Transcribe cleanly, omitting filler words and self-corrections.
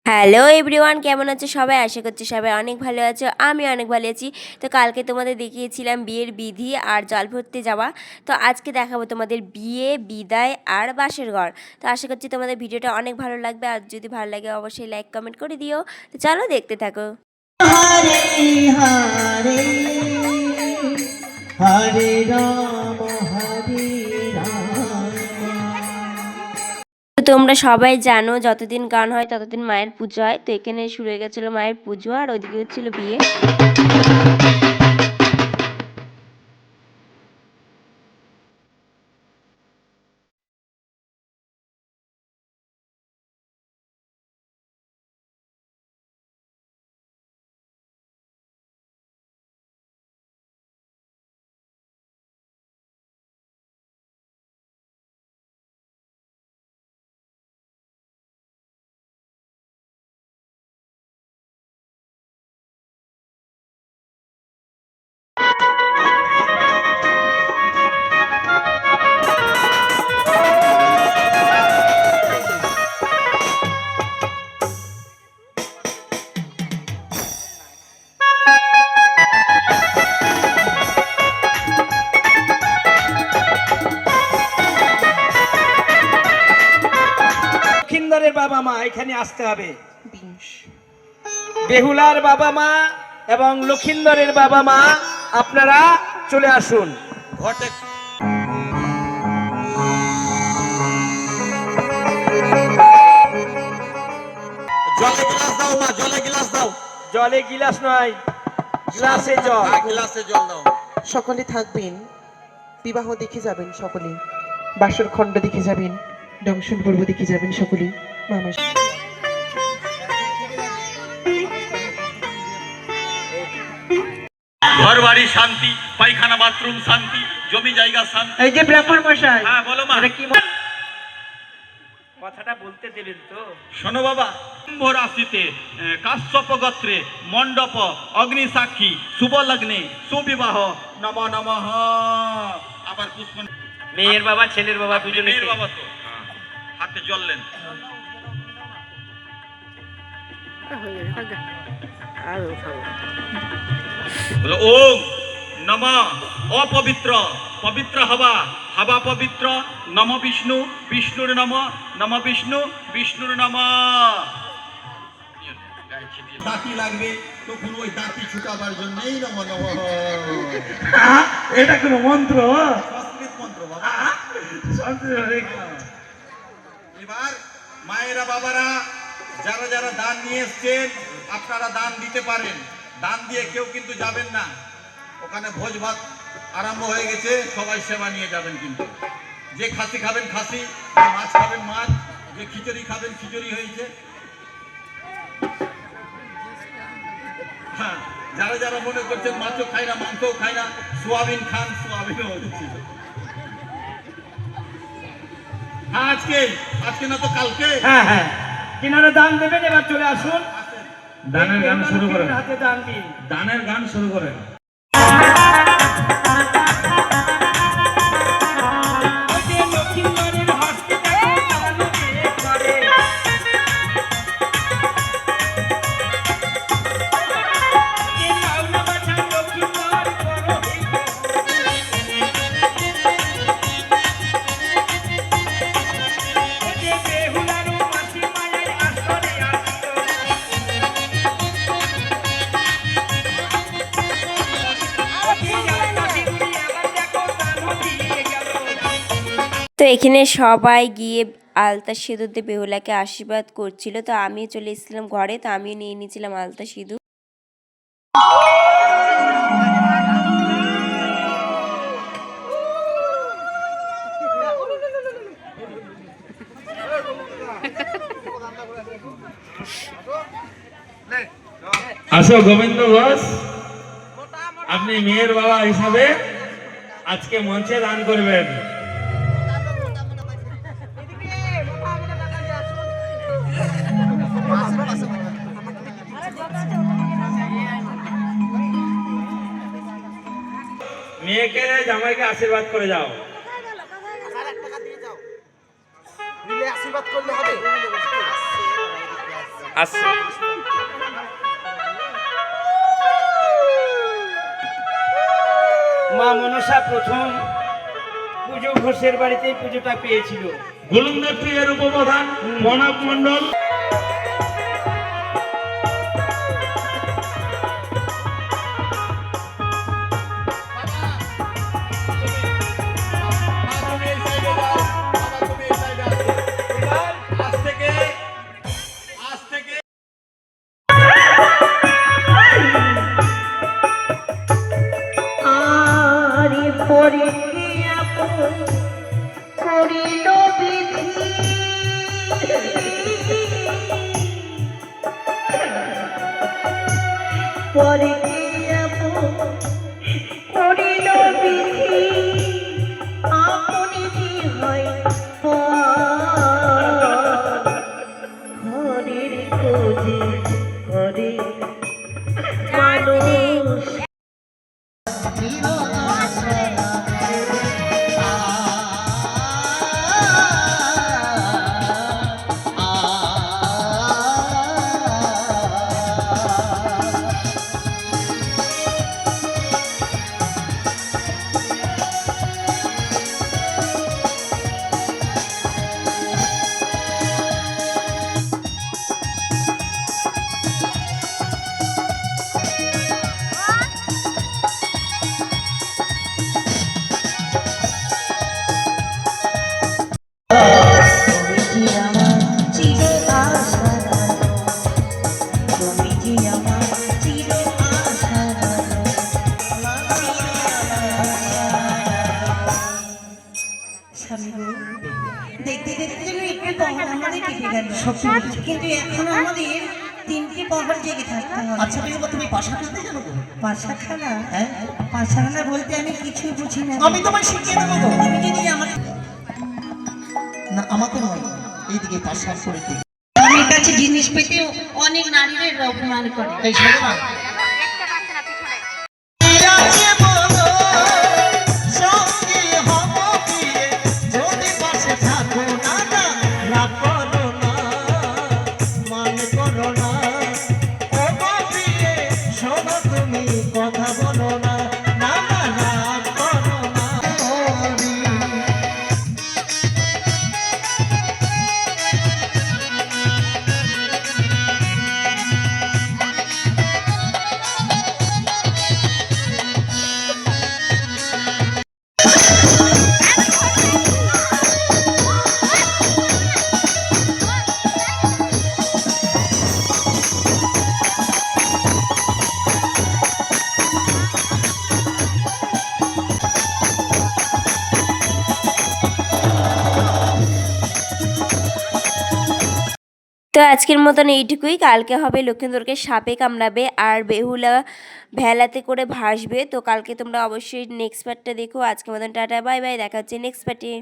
Hello everyone, কেমন আছো সবাই? আশা করছি সবাই অনেক ভালো আছো। আমি অনেক ভালো আছি। তো কালকে তোমাদের দেখিয়েছিলাম বিয়ের বিধি আর জল ভরতে যাওয়া। তো আজকে দেখাবো তোমাদের বিয়ে, বিদায় আর বাসর ঘর। তো আশা করছি তোমাদের ভিডিওটা অনেক ভালো লাগবে, আর যদি ভালো লাগে অবশ্যই লাইক কমেন্ট করে দিও। তো চলো দেখতে থাকো। হরে হরে হরে রাম হরে রাম। তো তোমরা সবাই জানো যতদিন গান হয় ততদিন মায়ের পুজো হয়। তো এখানে শুরু হয়ে গেছিলো মায়ের পুজো, আর ওইদিকে হচ্ছিল বিয়ে। লক্ষিন্দরের বাবা মা এখানে আসতে হবে। বেহুলার বাবা মা এবং লক্ষিন্দরের বাবা মা আপনারা চলে আসুন। ঘটে জলে গ্লাস দাও মা, জলে গ্লাস দাও। জলে গিলাস নয়, গ্লাসে জল। গ্লাসে জল দাও। সকলে থাকবেন, বিবাহ দেখে যাবেন সকলে, বাসর খণ্ড দেখে যাবেন, দংশন পর্ব দেখে যাবেন সকলে। মামা ঘর বাড়ি শান্তি, পায়খানা বাথরুম শান্তি, জমি জায়গা শান্তি। এই যে ব্রাহ্মণ মশাই, হ্যাঁ বলো মা। কি কথাটা বলতে দেবেন তো? শোনো বাবা, কুম্ভ রাশিতে কাশ্যপ গোত্রে মণ্ডপ অগ্নি সাক্ষী শুভ লগ্নে সুবিবাহ নম নমঃ। আবার পুষ্প। মেয়ের বাবা ছেলের বাবা দুজনে। মেয়ের বাবা তো হাতে জল নেন। বলো ওম নম অপবিত্র পবিত্র হবা, হবা পবিত্র, নম বিষ্ণু বিষ্ণুর নম, নম বিষ্ণু বিষ্ণুর নম। দাঁতি লাগবে তখন ওই দাঁতি ছুটাবার জন্যই নম নম। এটা কোনো মন্ত্র? সংস্কৃত মন্ত্র বাবা। এবার মায়েরা বাবারা যারা যারা দান নিয়ে এসছেন আপনারা দান দিতে পারেন। দান দিয়ে কেউ কিন্তু যাবেন না, ওখানে ভোজ ভাত আরম্ভ হয়ে গেছে, সবাই সেবা নিয়ে যাবেন। কিন্তু যে খাসি খাবেন খাসি, যে মাছ খাবেন মাছ, যে খিচুড়ি খাবেন খিচুড়ি হয়েছে। হ্যাঁ, যারা যারা মনে করছেন মাছও খায় না মাংসও খায় না, সোয়াবিন খান, সোয়াবিনও হচ্ছে। হ্যাঁ আজকে, আজকে না তো কালকে। হ্যাঁ হ্যাঁ, কিনারে দান দেবেন, এবার চলে আসুন। দানের গান শুরু করেন। হাতে দান দিন। দানের গান শুরু করেন। তো এখানে সবাই গিয়ে আলতা সিঁদুর দিয়ে বেহুলাকে আশীর্বাদ করছিল। তো আমিও চলে এসেছিলাম ঘরে, তো আমিও নিয়ে নিয়েছিলাম আলতা সিঁদুর। আসো গোবিন্দ ঘোষ, আপনি মেয়ের বাবা হিসাবে আজকে মঞ্চে দান করবেন। মেয়েকে জামাইকে আশীর্বাদ করে যাও। আশীর্বাদ করলে হবে। আসছে। মা মনসা প্রথম পুজো ঘোষের বাড়িতেই পুজোটা পেয়েছিল। গোলন্দার এর উপপ্রধান প্রণব মণ্ডল। আজ থেকে আজ থেকে আরে পরে কি আপন করিল বিধি পরে কি আপন করিল বিধি আপনি কি হয় ঘরের খোঁজে করে মানুষ দেখতে দেখতে যেন একটু পহর আমাদের কেটে গেল, কিন্তু এখন আমাদের 3টে পহর জেগে থাকতে হবে। আচ্ছা বেগম, তুমি পাশা খেলতে জানো তো? পাশাখানা? হ্যাঁ, পাশাখানা বলতে আমি কিছুই বুঝি না। আমি তোমায় শিখিয়ে দেবো গো। তুমি যদি আমার না, আমাকে নয়, এইদিকে পাশা করে দিই। আমার কাছে জিনিস পেতে অনেক নারীরা অপমান করে। এই শোনো না, কথা বলো না, না না রাগ করো না। তো আজকের মতন এইটুকুই। কালকে হবে লক্ষ্মীন্দরকে সাপে কামড়াবে আর বেহুলা ভেলাতে করে ভাসবে। তো কালকে তোমরা অবশ্যই নেক্সট পার্টটা দেখো। আজকের মতন টাটা বাই বাই, দেখা হচ্ছে নেক্সট পার্টে।